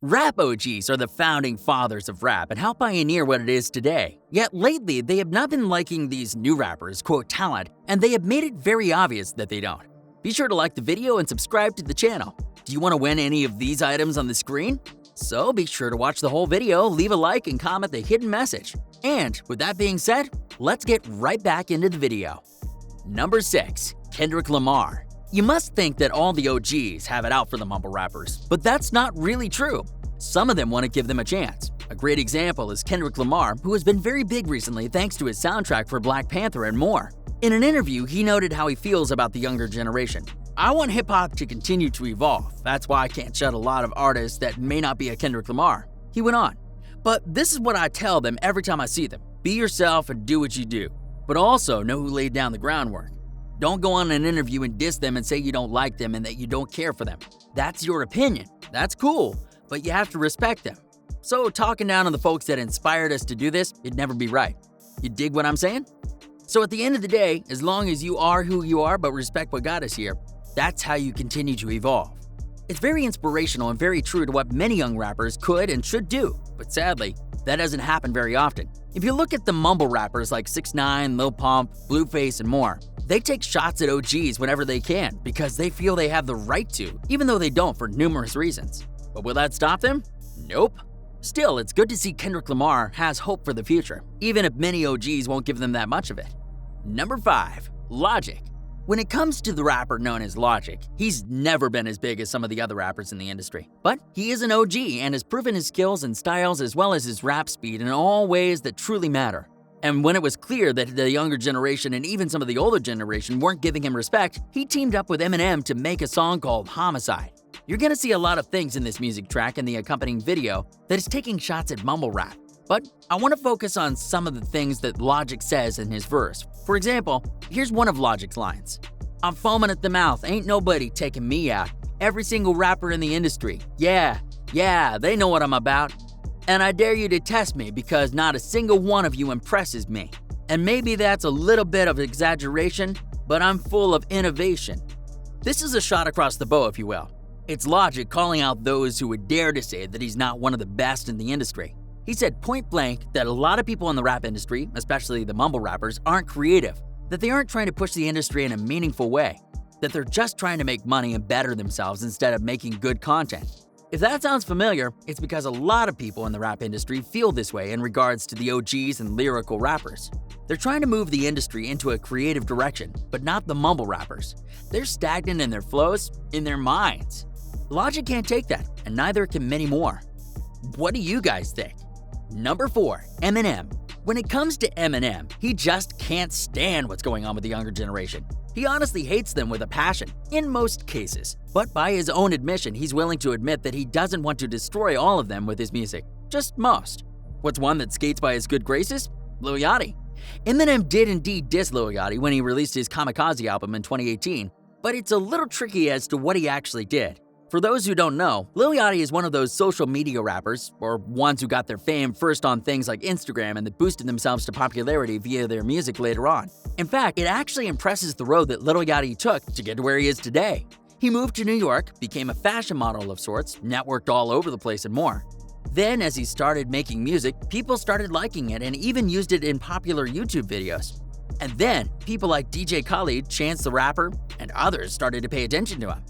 Rap OGs are the founding fathers of rap and helped pioneer what it is today. Yet lately, they have not been liking these new rappers' quote talent, and they have made it very obvious that they don't. Be sure to like the video and subscribe to the channel. Do you want to win any of these items on the screen? So be sure to watch the whole video, leave a like, and comment the hidden message. And with that being said, let's get right back into the video. Number 6. Kendrick Lamar. You must think that all the OGs have it out for the mumble rappers, but that's not really true. Some of them want to give them a chance. A great example is Kendrick Lamar, who has been very big recently thanks to his soundtrack for Black Panther and more. In an interview, he noted how he feels about the younger generation. "I want hip-hop to continue to evolve. That's why I can't shut a lot of artists that may not be a Kendrick Lamar." He went on, "But this is what I tell them every time I see them. Be yourself and do what you do. But also know who laid down the groundwork. Don't go on an interview and diss them and say you don't like them and that you don't care for them. That's your opinion. That's cool, but you have to respect them. So talking down on the folks that inspired us to do this, it'd never be right. You dig what I'm saying? So at the end of the day, as long as you are who you are but respect what got us here, that's how you continue to evolve." It's very inspirational and very true to what many young rappers could and should do, but sadly, that doesn't happen very often. If you look at the mumble rappers like 6ix9ine, Lil Pump, Blueface, and more, they take shots at OGs whenever they can because they feel they have the right to, even though they don't for numerous reasons. But will that stop them? Nope. Still, it's good to see Kendrick Lamar has hope for the future, even if many OGs won't give them that much of it. Number 5. Logic. When it comes to the rapper known as Logic, he's never been as big as some of the other rappers in the industry. But he is an OG and has proven his skills and styles as well as his rap speed in all ways that truly matter. And when it was clear that the younger generation and even some of the older generation weren't giving him respect, he teamed up with Eminem to make a song called Homicide. You're gonna see a lot of things in this music track and the accompanying video that is taking shots at mumble rap. But I want to focus on some of the things that Logic says in his verse. For example, here's one of Logic's lines. "I'm foaming at the mouth, ain't nobody taking me out. Every single rapper in the industry, yeah, they know what I'm about. And I dare you to test me because not a single one of you impresses me. And maybe that's a little bit of exaggeration, but I'm full of innovation." This is a shot across the bow, if you will. It's Logic calling out those who would dare to say that he's not one of the best in the industry. He said point blank that a lot of people in the rap industry, especially the mumble rappers, aren't creative, that they aren't trying to push the industry in a meaningful way, that they're just trying to make money and better themselves instead of making good content. If that sounds familiar, it's because a lot of people in the rap industry feel this way in regards to the OGs and lyrical rappers. They're trying to move the industry into a creative direction, but not the mumble rappers. They're stagnant in their flows, in their minds. Logic can't take that, and neither can many more. What do you guys think? Number 4. Eminem. When it comes to Eminem, he just can't stand what's going on with the younger generation. He honestly hates them with a passion, in most cases. But by his own admission, he's willing to admit that he doesn't want to destroy all of them with his music, just most. What's one that skates by his good graces? Lil Yachty. Eminem did indeed diss Lil Yachty when he released his Kamikaze album in 2018, but it's a little tricky as to what he actually did. For those who don't know, Lil Yachty is one of those social media rappers, or ones who got their fame first on things like Instagram and that boosted themselves to popularity via their music later on. In fact, it actually impresses the road that Lil Yachty took to get to where he is today. He moved to New York, became a fashion model of sorts, networked all over the place and more. Then, as he started making music, people started liking it and even used it in popular YouTube videos. And then, people like J.COLE, Chance the Rapper, and others started to pay attention to him,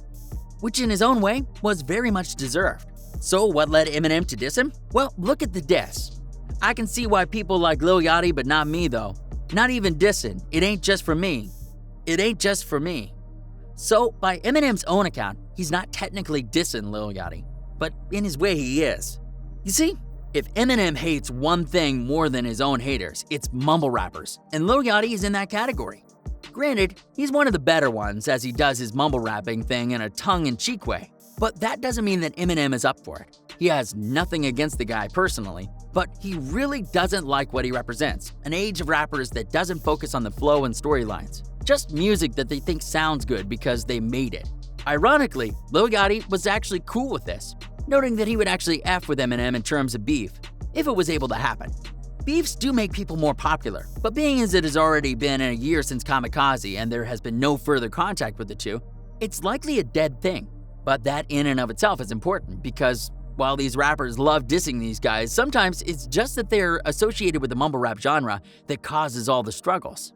which in his own way was very much deserved. So what led Eminem to diss him? Well, look at the diss. "I can see why people like Lil Yachty, but not me though. Not even dissing, it ain't just for me. It ain't just for me." So, by Eminem's own account, he's not technically dissing Lil Yachty, but in his way he is. You see, if Eminem hates one thing more than his own haters, it's mumble rappers, and Lil Yachty is in that category. Granted, he's one of the better ones as he does his mumble rapping thing in a tongue-in-cheek way, but that doesn't mean that Eminem is up for it. He has nothing against the guy personally, but he really doesn't like what he represents, an age of rappers that doesn't focus on the flow and storylines, just music that they think sounds good because they made it. Ironically, Lil Yachty was actually cool with this, noting that he would actually F with Eminem in terms of beef, if it was able to happen. Beefs do make people more popular, but being as it has already been a year since Kamikaze and there has been no further contact with the two, it's likely a dead thing. But that in and of itself is important because While these rappers love dissing these guys, sometimes it's just that they're associated with the mumble rap genre that causes all the struggles.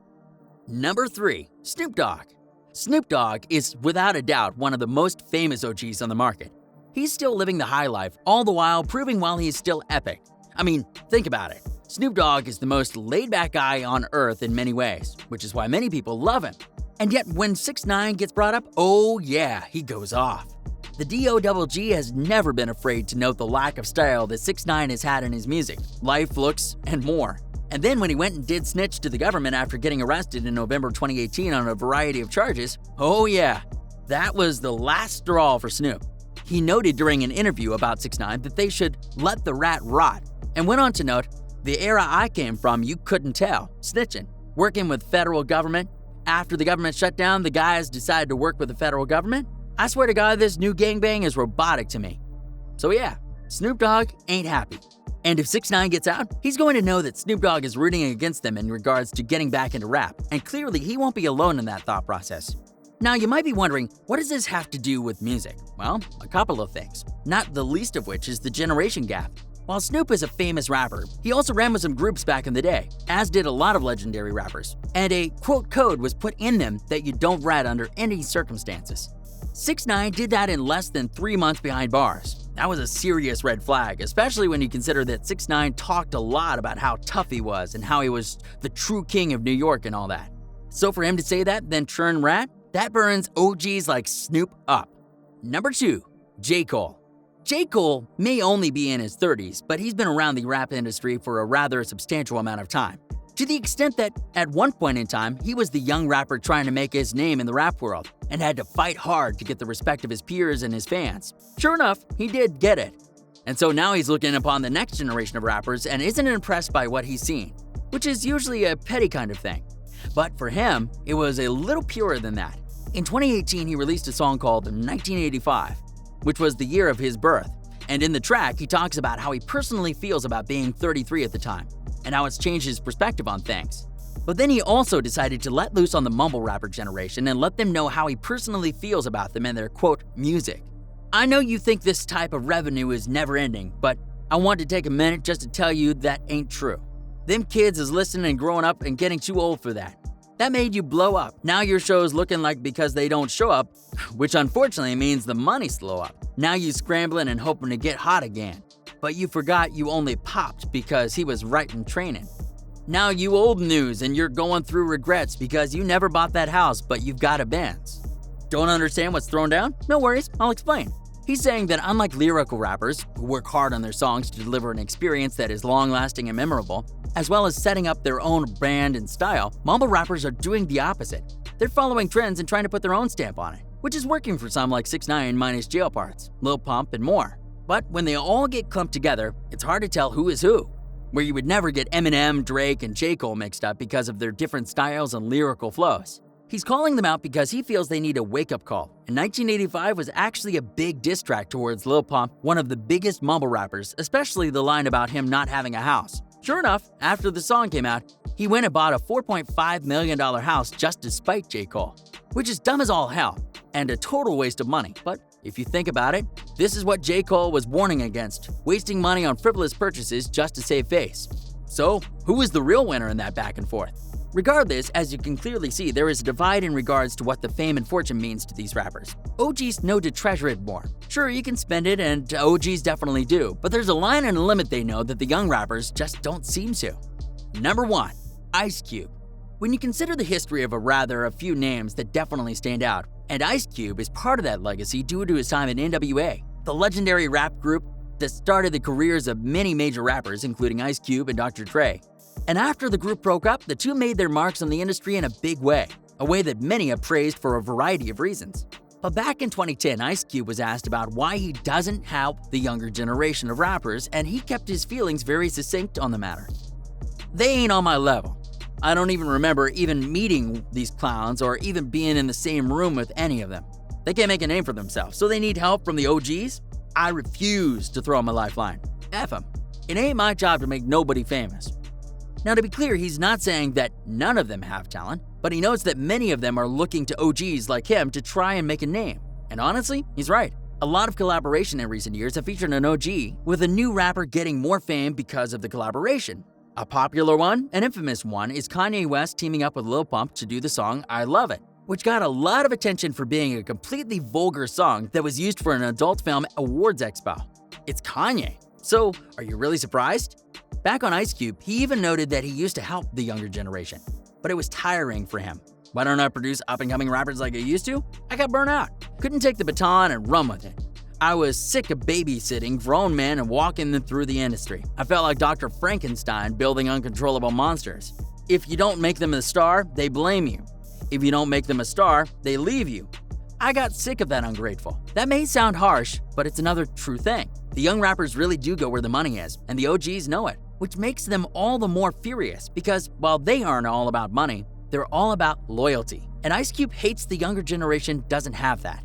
Number 3. Snoop Dogg. Snoop Dogg is without a doubt one of the most famous OGs on the market. He's still living the high life, all the while proving while he's still epic. I mean, think about it. Snoop Dogg is the most laid-back guy on earth in many ways, which is why many people love him. And yet when 6ix9ine gets brought up, oh yeah, he goes off. The D.O.G.G. has never been afraid to note the lack of style that 6ix9ine has had in his music, life, looks, and more. And then when he went and did snitch to the government after getting arrested in November 2018 on a variety of charges, oh yeah, that was the last straw for Snoop. He noted during an interview about 6ix9ine that they should let the rat rot, and went on to note, "The era I came from, you couldn't tell. Snitching, working with federal government. After the government shut down, the guys decided to work with the federal government. I swear to God, this new gangbang is robotic to me." So yeah, Snoop Dogg ain't happy. And if 6ix9ine gets out, he's going to know that Snoop Dogg is rooting against them in regards to getting back into rap, and clearly he won't be alone in that thought process. Now you might be wondering, what does this have to do with music? Well, a couple of things, not the least of which is the generation gap. While Snoop is a famous rapper, he also ran with some groups back in the day, as did a lot of legendary rappers, and a quote code was put in them that you don't rat under any circumstances. 6ix9ine did that in less than 3 months behind bars. That was a serious red flag, especially when you consider that 6ix9ine talked a lot about how tough he was and how he was the true king of New York and all that. So for him to say that, then turn rat, that burns OGs like Snoop up. Number 2. J.COLE. J.COLE may only be in his 30s, but he's been around the rap industry for a rather substantial amount of time. To the extent that, at one point in time, he was the young rapper trying to make his name in the rap world and had to fight hard to get the respect of his peers and his fans. Sure enough, he did get it. And so now he's looking upon the next generation of rappers and isn't impressed by what he's seen, which is usually a petty kind of thing. But for him, it was a little purer than that. In 2018, he released a song called 1985, which was the year of his birth. And in the track, he talks about how he personally feels about being 33 at the time, and how it's changed his perspective on things. But then he also decided to let loose on the mumble rapper generation and let them know how he personally feels about them and their quote, music. I know you think this type of revenue is never ending, but I want to take a minute just to tell you that ain't true. Them kids is listening and growing up and getting too old for that. That made you blow up. Now your show's looking like because they don't show up, which unfortunately means the money's slow up. Now you scrambling and hoping to get hot again. But you forgot you only popped because he was right in training. Now you old news and you're going through regrets because you never bought that house but you've got a Benz. Don't understand what's thrown down? No worries, I'll explain. He's saying that unlike lyrical rappers, who work hard on their songs to deliver an experience that is long-lasting and memorable, as well as setting up their own brand and style, mumble rappers are doing the opposite. They're following trends and trying to put their own stamp on it, which is working for some like 6ix9ine minus Jail Parts, Lil Pump, and more. But when they all get clumped together, it's hard to tell who is who, where you would never get Eminem, Drake, and J.COLE mixed up because of their different styles and lyrical flows. He's calling them out because he feels they need a wake-up call, and 1985 was actually a big diss track towards Lil Pump, one of the biggest mumble rappers, especially the line about him not having a house. Sure enough, after the song came out, he went and bought a $4.5 million house just to spite J.COLE, which is dumb as all hell, and a total waste of money. But if you think about it, this is what J.COLE was warning against, wasting money on frivolous purchases just to save face. So, who is the real winner in that back and forth? Regardless, as you can clearly see, there is a divide in regards to what the fame and fortune means to these rappers. OGs know to treasure it more. Sure, you can spend it, and OGs definitely do, but there's a line and a limit they know that the young rappers just don't seem to. Number 1. Ice Cube. When you consider the history of a few names that definitely stand out, and Ice Cube is part of that legacy due to his time in NWA, the legendary rap group that started the careers of many major rappers including Ice Cube and Dr. Dre. And after the group broke up, the two made their marks on the industry in a big way, a way that many have praised for a variety of reasons. But back in 2010, Ice Cube was asked about why he doesn't help the younger generation of rappers, and he kept his feelings very succinct on the matter. They ain't on my level. I don't even remember even meeting these clowns or even being in the same room with any of them. They can't make a name for themselves, so they need help from the OGs? I refuse to throw them a lifeline. F them. It ain't my job to make nobody famous. Now, to be clear, he's not saying that none of them have talent, but he knows that many of them are looking to OGs like him to try and make a name. And honestly, he's right. A lot of collaboration in recent years have featured an OG, with a new rapper getting more fame because of the collaboration. A popular one, an infamous one, is Kanye West teaming up with Lil Pump to do the song I Love It, which got a lot of attention for being a completely vulgar song that was used for an adult film awards expo. It's Kanye, so are you really surprised? Back on Ice Cube, he even noted that he used to help the younger generation, but it was tiring for him. Why don't I produce up-and-coming rappers like I used to? I got burnt out. Couldn't take the baton and run with it. I was sick of babysitting grown men and walking them through the industry. I felt like Dr. Frankenstein building uncontrollable monsters. If you don't make them a star, they blame you. If you don't make them a star, they leave you. I got sick of that ungrateful. That may sound harsh, but it's another true thing. The young rappers really do go where the money is, and the OGs know it, which makes them all the more furious because while they aren't all about money, they're all about loyalty. And Ice Cube hates the younger generation doesn't have that.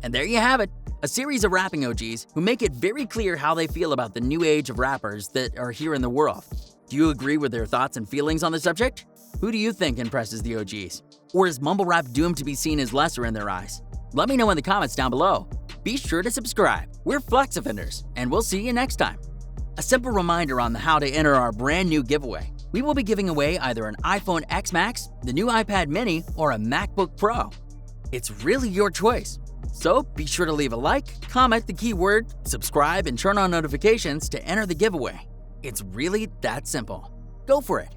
And there you have it, a series of rapping OGs who make it very clear how they feel about the new age of rappers that are here in the world. Do you agree with their thoughts and feelings on the subject? Who do you think impresses the OGs? Or is mumble rap doomed to be seen as lesser in their eyes? Let me know in the comments down below. Be sure to subscribe. We're Flex Offenders, and we'll see you next time. A simple reminder on how to enter our brand new giveaway. We will be giving away either an iPhone X Max, the new iPad mini, or a MacBook Pro. It's really your choice. So be sure to leave a like, comment the keyword, subscribe, and turn on notifications to enter the giveaway. It's really that simple. Go for it.